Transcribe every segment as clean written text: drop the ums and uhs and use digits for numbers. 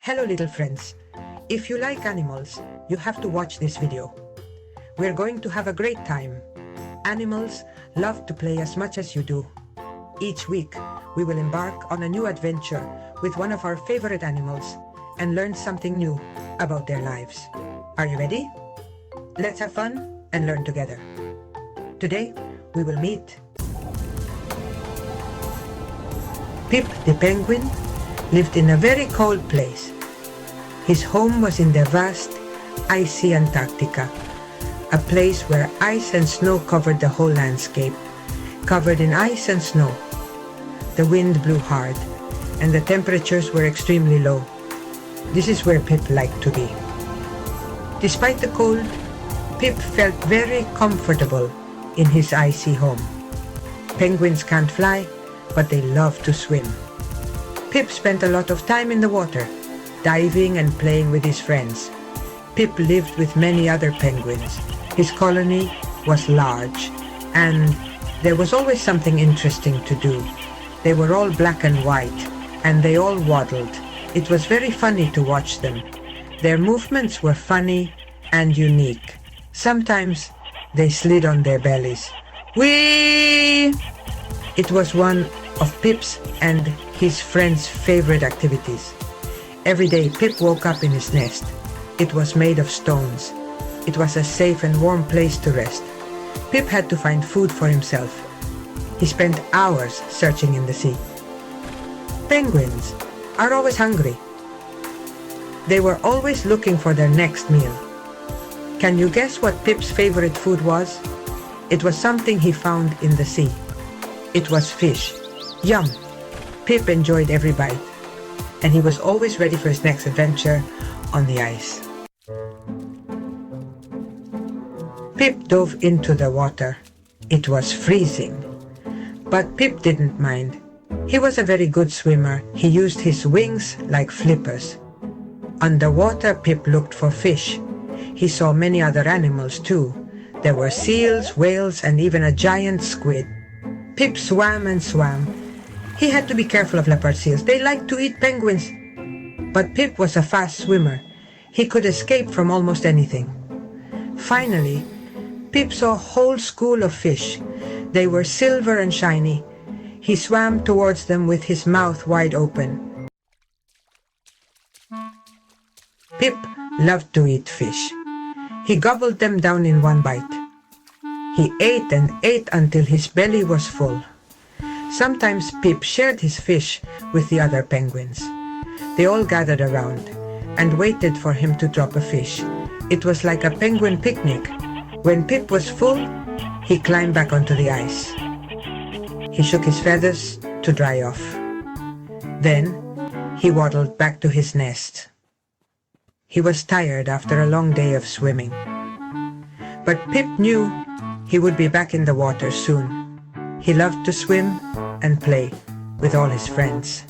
Hello little friends. If you like animals, you have to watch this video. We're going to have a great time. Animals love to play as much as you do. Each week, we will embark on a new adventure with one of our favorite animals and learn something new about their lives. Are you ready? Let's have fun and learn together. Today, we will meet Pip the penguin lived in a very cold place. His home was in the vast, icy Antarctica, a place where ice and snow covered the whole landscape. Covered in ice and snow, the wind blew hard, and the temperatures were extremely low. This is where Pip liked to be. Despite the cold, Pip felt very comfortable in his icy home. Penguins can't fly, but they love to swim. Pip spent a lot of time in the water, diving and playing with his friends. Pip lived with many other penguins. His colony was large, and there was always something interesting to do. They were all black and white, and they all waddled. It was very funny to watch them. Their movements were funny and unique. Sometimes they slid on their bellies. Whee! It was one of Pip's and his friends' favorite activities. Every day Pip woke up in his nest. It was made of stones. It was a safe and warm place to rest. Pip had to find food for himself. He spent hours searching in the sea. Penguins are always hungry. They were always looking for their next meal. Can you guess what Pip's favorite food was? It was something he found in the sea. It was fish. Yum! Pip enjoyed every bite, and he was always ready for his next adventure on the ice. Pip dove into the water. It was freezing, but Pip didn't mind. He was a very good swimmer. He used his wings like flippers. Underwater, Pip looked for fish. He saw many other animals too. There were seals, whales, and even a giant squid. Pip swam and swam. He had to be careful of leopard seals. They liked to eat penguins. But Pip was a fast swimmer. He could escape from almost anything. Finally, Pip saw a whole school of fish. They were silver and shiny. He swam towards them with his mouth wide open. Pip loved to eat fish. He gobbled them down in one bite. He ate and ate until his belly was full. Sometimes Pip shared his fish with the other penguins. They all gathered around and waited for him to drop a fish. It was like a penguin picnic. When Pip was full, he climbed back onto the ice. He shook his feathers to dry off. Then he waddled back to his nest. He was tired after a long day of swimming. But Pip knew he would be back in the water soon. He loved to swim and play with all his friends.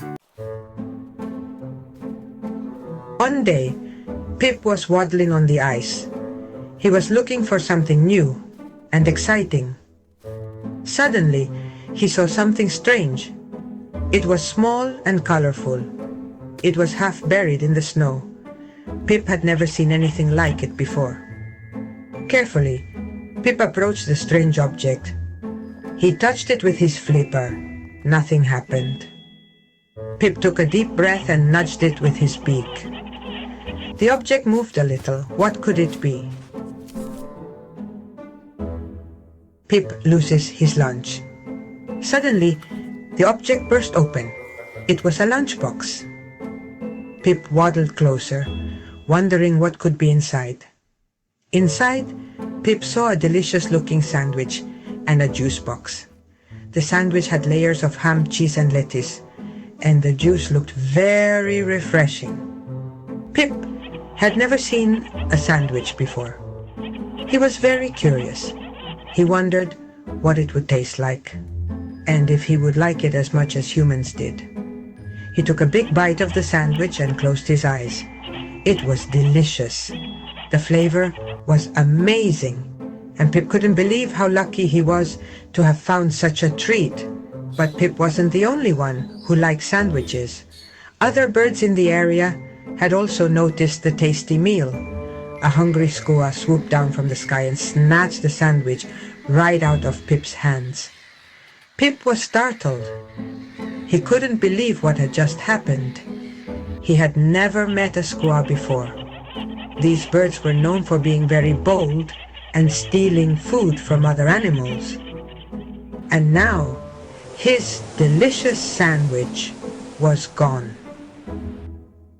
One day, Pip was waddling on the ice. He was looking for something new and exciting. Suddenly, he saw something strange. It was small and colorful. It was half buried in the snow. Pip had never seen anything like it before. Carefully, Pip approached the strange object. He touched it with his flipper. Nothing happened. Pip took a deep breath and nudged it with his beak. The object moved a little. What could it be? Pip loses his lunch. Suddenly, the object burst open. It was a lunchbox. Pip waddled closer, wondering what could be inside. Inside, Pip saw a delicious-looking sandwich and a juice box. The sandwich had layers of ham, cheese, and lettuce, and the juice looked very refreshing. Pip had never seen a sandwich before. He was very curious. He wondered what it would taste like, and if he would like it as much as humans did. He took a big bite of the sandwich and closed his eyes. It was delicious. The flavor was amazing, and Pip couldn't believe how lucky he was to have found such a treat. But Pip wasn't the only one who liked sandwiches. Other birds in the area had also noticed the tasty meal. A hungry skua swooped down from the sky and snatched the sandwich right out of Pip's hands. Pip was startled. He couldn't believe what had just happened. He had never met a skua before. These birds were known for being very bold and stealing food from other animals. And now, his delicious sandwich was gone.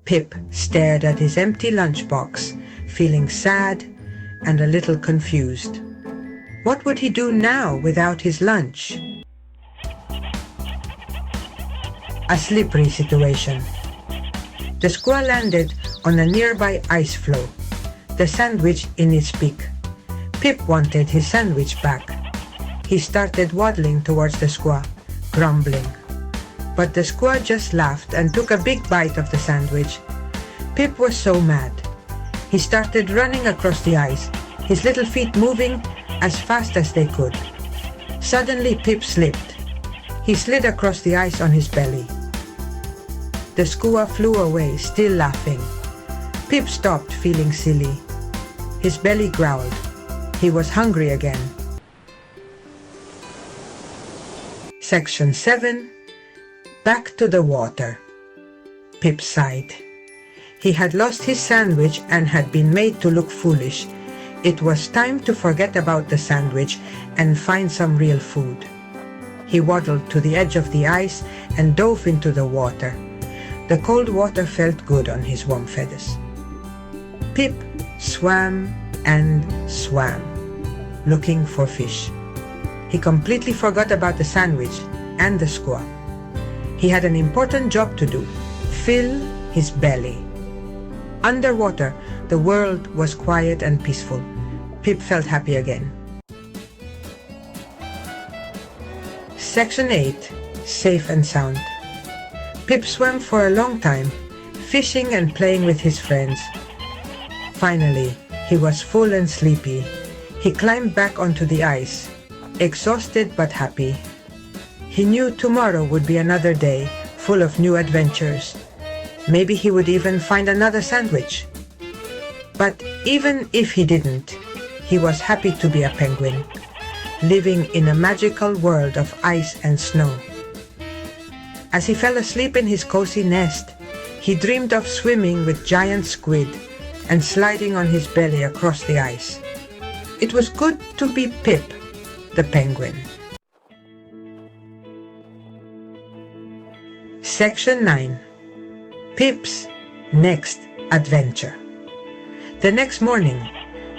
Pip stared at his empty lunchbox, feeling sad and a little confused. What would he do now without his lunch? A slippery situation. The skua landed on a nearby ice floe, the sandwich in its beak. Pip wanted his sandwich back. He started waddling towards the skua, grumbling. But the skua just laughed and took a big bite of the sandwich. Pip was so mad. He started running across the ice, his little feet moving as fast as they could. Suddenly Pip slipped. He slid across the ice on his belly. The skua flew away, still laughing. Pip stopped, feeling silly. His belly growled. He was hungry again. Section 7. Back to the water. Pip sighed. He had lost his sandwich and had been made to look foolish. It was time to forget about the sandwich and find some real food. He waddled to the edge of the ice and dove into the water. The cold water felt good on his warm feathers. Pip swam and swam, looking for fish. He completely forgot about the sandwich and the skua. He had an important job to do: fill his belly. Underwater, the world was quiet and peaceful. Pip felt happy again. Section 8. Safe and sound. Pip swam for a long time, fishing and playing with his friends. Finally, he was full and sleepy. He climbed back onto the ice, exhausted but happy. He knew tomorrow would be another day, full of new adventures. Maybe he would even find another sandwich. But even if he didn't, he was happy to be a penguin, living in a magical world of ice and snow. As he fell asleep in his cozy nest, he dreamed of swimming with giant squid and sliding on his belly across the ice. It was good to be Pip, the penguin. Section 9. Pip's next adventure. The next morning,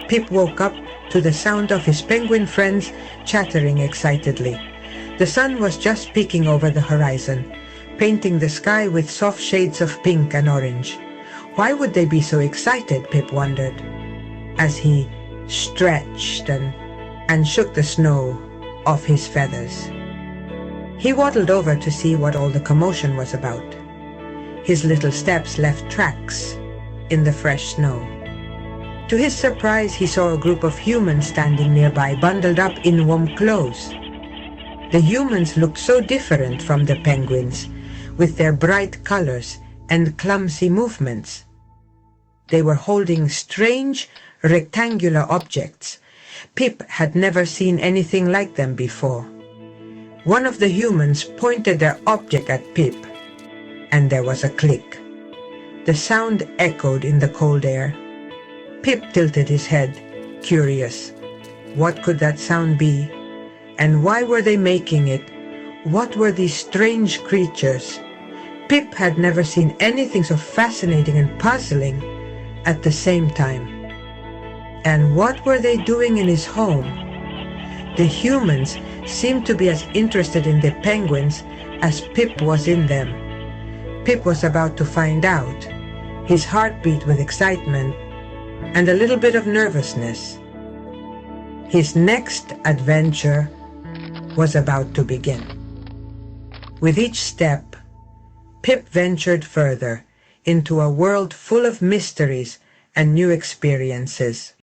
Pip woke up to the sound of his penguin friends chattering excitedly. The sun was just peeking over the horizon, painting the sky with soft shades of pink and orange. Why would they be so excited, Pip wondered, as he stretched and shook the snow off his feathers. He waddled over to see what all the commotion was about. His little steps left tracks in the fresh snow. To his surprise, he saw a group of humans standing nearby, bundled up in warm clothes. The humans looked so different from the penguins, with their bright colors and clumsy movements. They were holding strange, rectangular objects. Pip had never seen anything like them before. One of the humans pointed their object at Pip, and there was a click. The sound echoed in the cold air. Pip tilted his head, curious. What could that sound be? And why were they making it? What were these strange creatures? Pip had never seen anything so fascinating and puzzling at the same time. And what were they doing in his home? The humans seemed to be as interested in the penguins as Pip was in them. Pip was about to find out, his heart beat with excitement and a little bit of nervousness. His next adventure was about to begin. With each step, Pip ventured further into a world full of mysteries and new experiences.